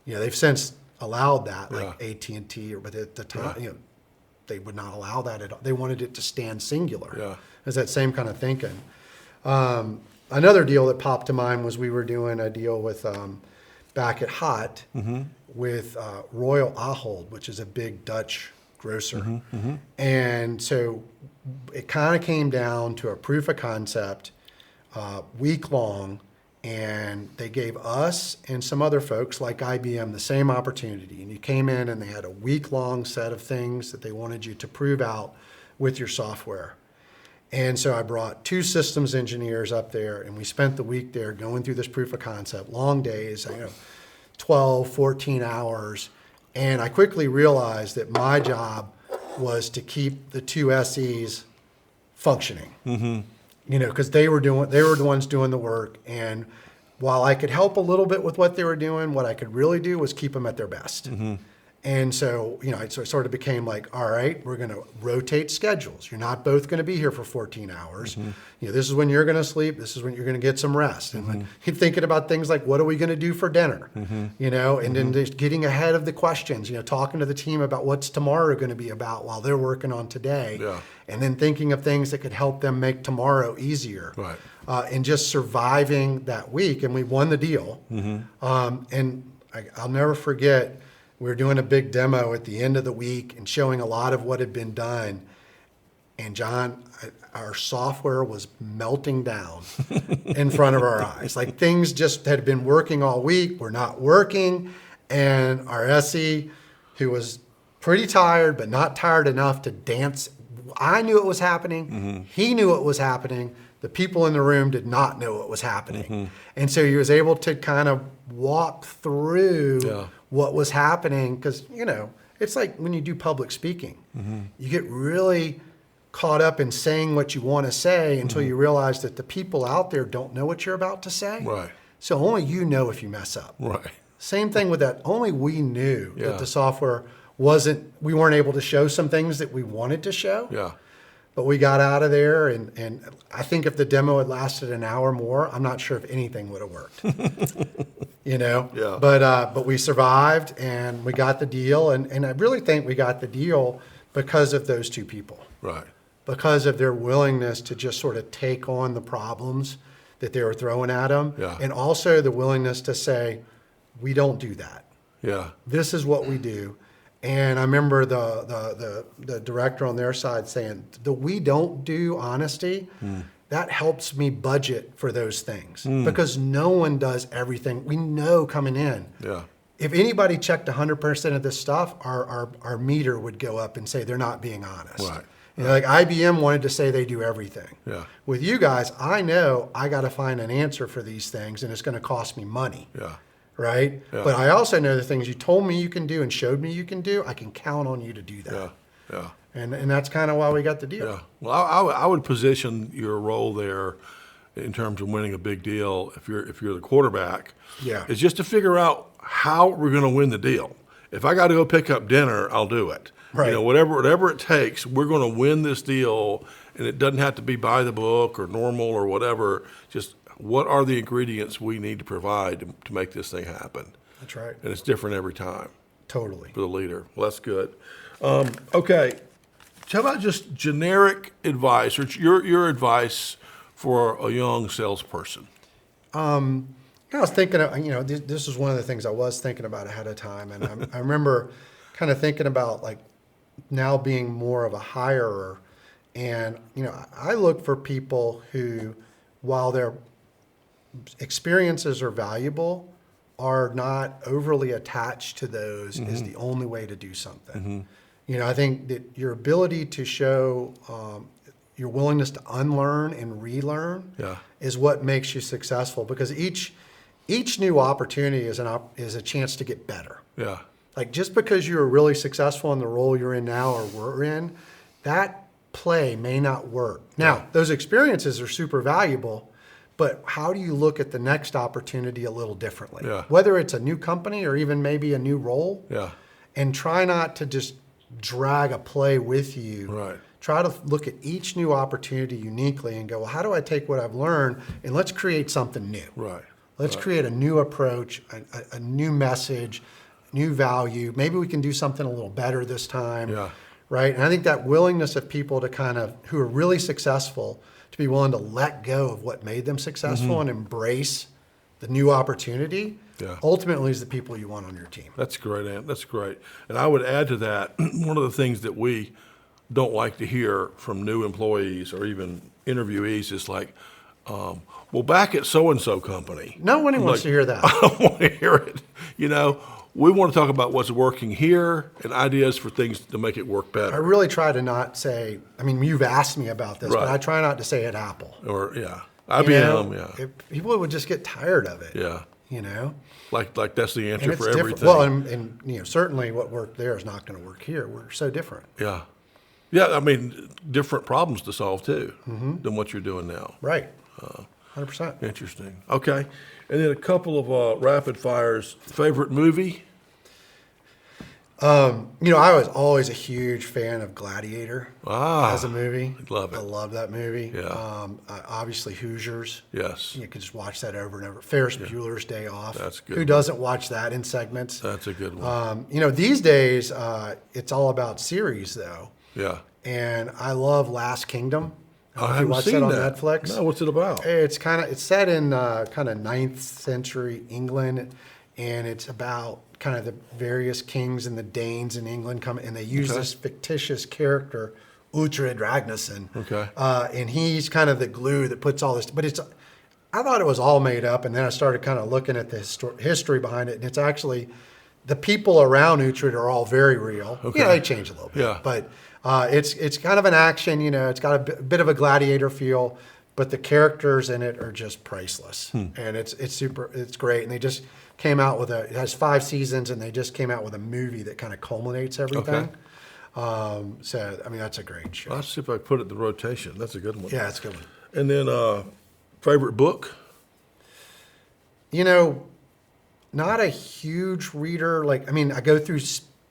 They've since allowed that, like AT&T, but at the time, they would not allow that at all. They wanted it to stand singular. Yeah. It's that same kind of thinking. Another deal that popped to mind was we were doing a deal with back at Hot with Royal Ahold, which is a big Dutch grocer. And so it kind of came down to a proof of concept, week long, and they gave us and some other folks like IBM the same opportunity. And you came in and they had a week-long set of things that they wanted you to prove out with your software. And so I brought 2 systems engineers up there, and we spent the week there going through this proof of concept, long days, 12, 14 hours. And I quickly realized that my job was to keep the 2 SEs functioning. Because they were the ones doing the work. And while I could help a little bit with what they were doing, what I could really do was keep them at their best. And so, it sort of became like, all right, we're going to rotate schedules. You're not both going to be here for 14 hours. This is when you're going to sleep. This is when you're going to get some rest. And when you're thinking about things like, what are we going to do for dinner? And then just getting ahead of the questions, talking to the team about what's tomorrow going to be about while they're working on today. And then thinking of things that could help them make tomorrow easier. Right. And just surviving that week. And we won the deal. And I'll never forget, we were doing a big demo at the end of the week and showing a lot of what had been done. And John, our software was melting down in front of our eyes. Like things just had been working all week, were not working. And our SE, who was pretty tired, but not tired enough to dance. I knew it was happening. He knew it was happening. The people in the room did not know it was happening. And so he was able to kind of walk through what was happening. Because, it's like when you do public speaking. You get really caught up in saying what you want to say until you realize that the people out there don't know what you're about to say. Right. So only you know if you mess up. Right. Same thing with that. Only we knew that the software we weren't able to show some things that we wanted to show. Yeah. But we got out of there, and I think if the demo had lasted an hour more, I'm not sure if anything would have worked. Yeah. But we survived, and we got the deal, and I really think we got the deal because of those 2 people. Right. Because of their willingness to just sort of take on the problems that they were throwing at them, and also the willingness to say, we don't do that. Yeah. This is what we do. And I remember the director on their side saying, the we don't do honesty, that helps me budget for those things. Because no one does everything. We know coming in. Yeah. If anybody checked 100% of this stuff, our meter would go up and say they're not being honest. Right. Like IBM wanted to say they do everything. Yeah. With you guys, I know I got to find an answer for these things, and it's going to cost me money. Yeah. Right? Yeah. But I also know the things you told me you can do and showed me you can do, I can count on you to do that. Yeah. And that's kind of why we got the deal. Yeah. Well, I would position your role there in terms of winning a big deal if you're the quarterback. Yeah. Is just to figure out how we're going to win the deal. If I got to go pick up dinner, I'll do it. Right. Whatever it takes, we're going to win this deal, and it doesn't have to be by the book or normal or whatever. Just what are the ingredients we need to provide to make this thing happen? That's right. And it's different every time Totally. for the leader. Well, that's good. Okay. How about just generic advice, or your advice for a young salesperson? I was thinking, this is one of the things I was thinking about ahead of time. And I remember kind of thinking about like now being more of a hirer. And, I look for people who, while their experiences are valuable, are not overly attached to those as the only way to do something. I think that your ability to show your willingness to unlearn and relearn is what makes you successful, because each new opportunity is a chance to get better. Yeah. Like just because you were really successful in the role you're in now or we're in, that play may not work. Now, those experiences are super valuable, but how do you look at the next opportunity a little differently? Yeah. Whether it's a new company or even maybe a new role. Yeah. And try not to just drag a play with you. Right. Try to look at each new opportunity uniquely and go, well, how do I take what I've learned and let's create something new. Right. Let's create a new approach, a new message, new value. Maybe we can do something a little better this time. Yeah. Right. And I think that willingness of people to kind of, who are really successful, to be willing to let go of what made them successful and embrace the new opportunity, ultimately is the people you want on your team. That's great, Ant. That's great. And I would add to that, one of the things that we don't like to hear from new employees or even interviewees is like, well, back at so-and-so company. No one wants to hear that. I don't want to hear it. You know, we want to talk about what's working here and ideas for things to make it work better. I really try to not say, I mean, you've asked me about this, but Right. I try not to say at Apple. Or, You IBM, know, people would just get tired of it. Yeah. You know? Like that's the answer And it's for different. everything. Well, and you know, certainly what worked there is not going to work here. We're so different. Yeah. Yeah, I mean, different problems to solve too than what you're doing now. Right. 100%. Interesting. Okay. And then a couple of rapid fires. Favorite movie? You know, I was always a huge fan of Gladiator as a movie. Love it. I love that movie. Yeah. Obviously, Hoosiers. Yes. You can just watch that over and over. Ferris Bueller's Day Off. That's good. Who doesn't watch that in segments? That's a good one. You know, these days, it's all about series, though. Yeah. And I love Last Kingdom. I If haven't you watch seen that on that. Netflix. No, what's it about? It's set in kind of 9th century England, and it's about kind of the various kings and the Danes in England come, and they use this fictitious character, Uhtred Ragnarsson. Okay. And he's kind of the glue that puts all this. But I thought it was all made up, and then I started kind of looking at the history behind it, and it's actually the people around Uhtred are all very real. Okay. You know, they change a little bit. Yeah. But it's kind of an action. You know, it's got a bit of a gladiator feel, but the characters in it are just priceless, and it's super. It's great, and they just came out with it has 5 seasons, and they just came out with a movie that kind of culminates everything. So I mean, that's a great show. Let's see if I put it in the rotation. That's a good one. Yeah, it's a good one. And then favorite book? You know, not a huge reader. Like, I mean, I go through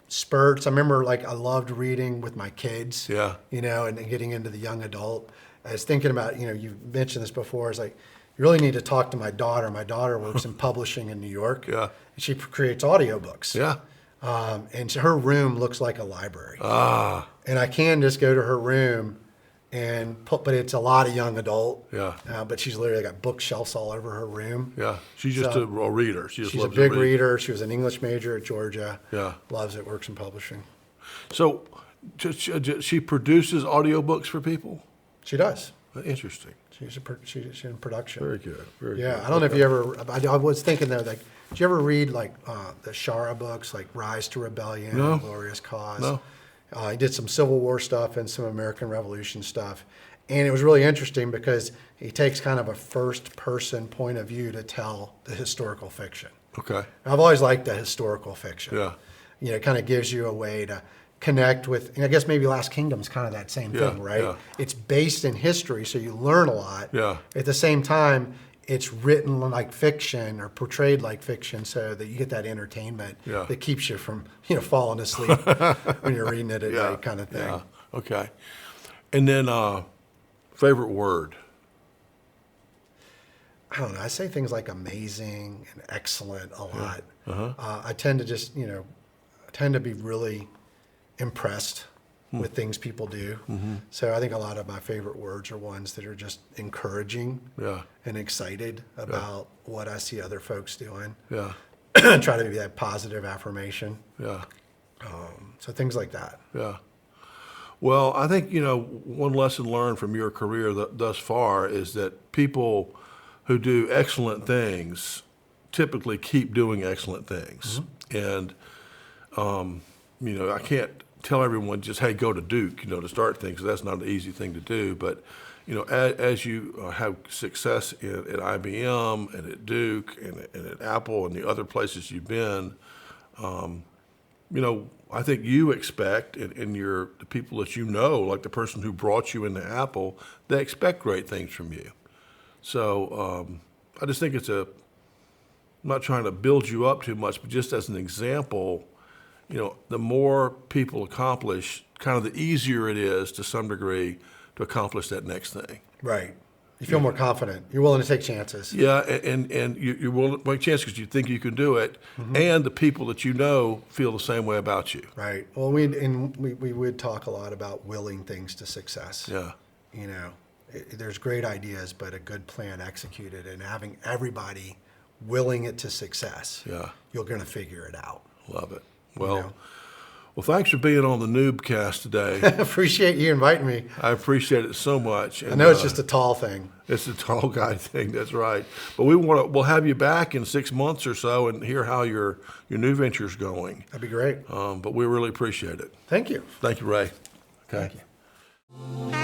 spurts. I remember, like, I loved reading with my kids. Yeah. You know, and getting into the young adult. I was thinking about, you know, you mentioned this before. It's like, you really need to talk to my daughter. My daughter works in publishing in New York. Yeah. And she creates audiobooks. Yeah. And her room looks like a library. Ah. And I can just go to her room and put, but it's a lot of young adult. Yeah. But she's literally got bookshelves all over her room. Yeah. She's just a reader. She's loves a big to read. reader. She was an English major at Georgia. Yeah. Loves it, works in publishing. So she produces audiobooks for people? She does. Interesting. She's in production. Very good. Very Yeah, good. I don't know if you ever, I was thinking though, like, did you ever read like the Shara books, like Rise to Rebellion, No. Glorious Cause? No. He did some Civil War stuff and some American Revolution stuff. And it was really interesting because he takes kind of a first person point of view to tell the historical fiction. Okay. I've always liked the historical fiction. Yeah. You know, it kind of gives you a way to connect with, and I guess maybe Last Kingdom is kind of that same Yeah, thing, right? yeah. It's based in history, so you learn a lot. Yeah. At the same time, it's written like fiction or portrayed like fiction, so that you get that entertainment Yeah. that keeps you from, you know, falling asleep when you're reading it at Yeah. night, kind of thing. Yeah. Okay. And then favorite word? I don't know. I say things like amazing and excellent a lot. Uh-huh. I tend to just, you know, be really impressed with things people do. So I think a lot of my favorite words are ones that are just encouraging Yeah. and excited about what I see other folks doing. Yeah. Try to be that positive affirmation. Yeah. So things like that. Yeah. Well, I think, you know, one lesson learned from your career thus far is that people who do excellent things typically keep doing excellent things. And, you know, I can't tell everyone just, hey, go to Duke, you know, to start things. That's not an easy thing to do. But, you know, as you have success at IBM and at Duke and at Apple and the other places you've been, I think you expect, and the people that you know, like the person who brought you into Apple, they expect great things from you. So I just think I'm not trying to build you up too much, but just as an example, the more people accomplish, kind of the easier it is to some degree to accomplish that next thing. Right. You feel more confident. You're willing to take chances. Yeah, and you're willing to take chances because you think you can do it, and the people that you know feel the same way about you. Right. Well, we would talk a lot about willing things to success. Yeah. There's great ideas, but a good plan executed and having everybody willing it to success. Yeah. You're going to figure it out. Love it. Well, thanks for being on the Noobcast today. Appreciate you inviting me. I appreciate it so much. And, I know it's just a tall thing. It's a tall guy thing. That's right. But we'll have you back in 6 months or so and hear how your new venture's going. That'd be great. But we really appreciate it. Thank you. Thank you, Ray. Okay. Thank you.